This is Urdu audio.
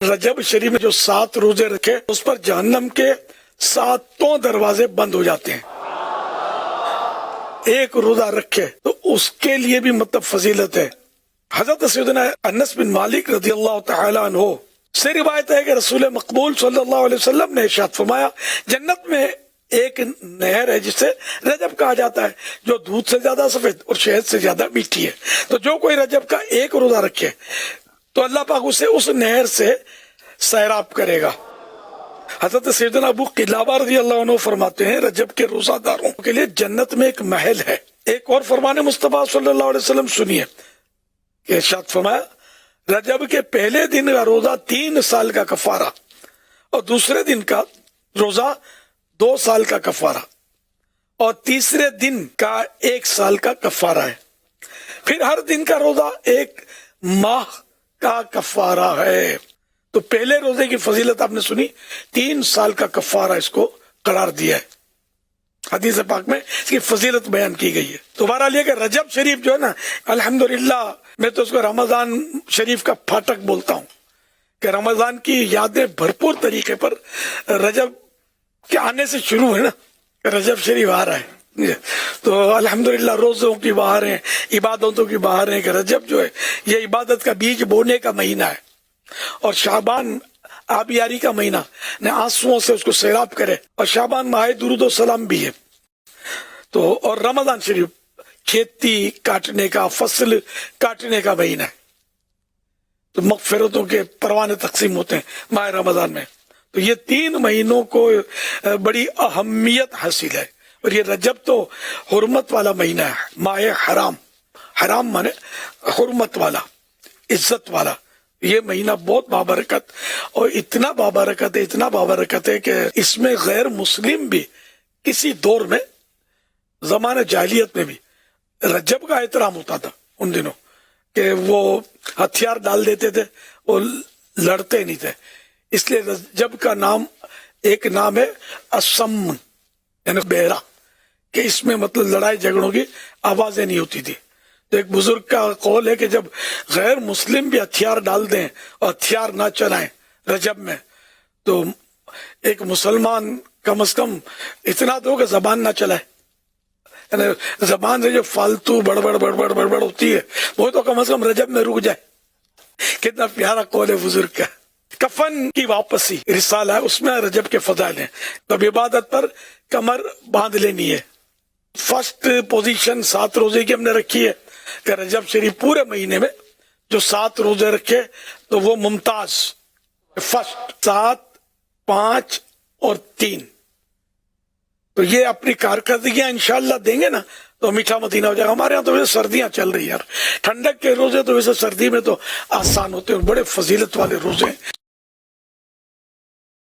رجب شریف میں جو 7 روزے رکھے اس پر جہنم کے 7 دروازے بند ہو جاتے ہیں. ایک روزہ رکھے تو اس کے لیے بھی مطلب فضیلت ہے. حضرت سیدنا انس بن مالک رضی اللہ تعالی عنہ سے روایت ہے کہ رسول مقبول صلی اللہ علیہ وسلم نے ارشاد فرمایا جنت میں ایک نہر ہے جسے رجب کہا جاتا ہے جو دودھ سے زیادہ سفید اور شہد سے زیادہ میٹھی ہے. تو جو کوئی رجب کا ایک روزہ رکھے تو اللہ پاک اسے اس نہر سے سیراب کرے گا. حضرت سیدنا ابو قلابہ رضی اللہ عنہ فرماتے ہیں رجب کے روزہ داروں کے لیے جنت میں ایک محل ہے. ایک اور فرمان مصطفیٰ صلی اللہ علیہ وسلم سنیے کہ ارشاد فرمایا رجب کے پہلے دن کا روزہ 3 سال کا کفارہ اور دوسرے دن کا روزہ 2 سال کا کفارہ اور تیسرے دن کا 1 سال کا کفارہ ہے. پھر ہر دن کا روزہ 1 ماہ کا کفارہ ہے. تو پہلے روزے کی فضیلت آپ نے سنی, 3 سال کا کفارہ اس کو قرار دیا ہے. حدیث پاک میں اس کی فضیلت بیان کی گئی ہے. تو بہرحال یہ کہ رجب شریف جو ہے نا الحمدللہ میں تو اس کو رمضان شریف کا پھاٹک بولتا ہوں کہ رمضان کی یادیں بھرپور طریقے پر رجب کے آنے سے شروع ہے نا. رجب شریف آ رہا ہے تو الحمدللہ روزوں کی بہاریں عبادتوں کی بہاریں کہ رجب جو ہے یہ عبادت کا بیج بونے کا مہینہ ہے اور شعبان آبیاری کا مہینہ نے آنسوؤں سے اس کو سیراب کرے اور شعبان ماہ درود و سلام بھی ہے. تو اور رمضان شریف کھیتی کاٹنے کا فصل کاٹنے کا مہینہ ہے. تو مغفرتوں کے پروانے تقسیم ہوتے ہیں ماہ رمضان میں. تو یہ 3 مہینوں کو بڑی اہمیت حاصل ہے اور یہ رجب تو حرمت والا مہینہ ہے. ماہ حرام, حرام مانے حرمت والا, عزت والا. یہ مہینہ بہت بابرکت اور اتنا بابرکت ہے کہ اس میں غیر مسلم بھی کسی دور میں زمانہ جاہلیت میں بھی رجب کا احترام ہوتا تھا ان دنوں کہ وہ ہتھیار ڈال دیتے تھے اور لڑتے نہیں تھے. اس لیے رجب کا ایک نام ہے اسم یعنی بہرا, کہ اس میں مطلب لڑائی جھگڑوں کی آوازیں نہیں ہوتی تھی. تو ایک بزرگ کا قول ہے کہ جب غیر مسلم بھی ہتھیار ڈال دیں اور ہتھیار نہ چلائیں رجب میں تو ایک مسلمان کم از کم اتنا تو کہ زبان نہ چلائے, یعنی زبان سے جو فالتو بڑبڑ ہوتی ہے وہ تو کم از کم رجب میں رک جائے. کتنا پیارا قول ہے بزرگ کا. کفن کی واپسی رسالہ ہے, اس میں رجب کے فضائل ہیں. تب عبادت پر کمر باندھ لینی ہے. فرسٹ پوزیشن 7 روزے کی ہم نے رکھی ہے کہ رجب شریف پورے مہینے میں جو 7 روزے رکھے تو وہ ممتاز. فرسٹ 7, 5 اور 3. تو یہ اپنی کارکردگیاں انشاءاللہ دیں گے نا تو میٹھا مدینہ ہو جائے گا. ہمارے یہاں تو ویسے سردیاں چل رہی ہیں یار, ٹھنڈک کے روزے تو ویسے سردی میں تو آسان ہوتے ہیں اور بڑے فضیلت والے روزے ہیں.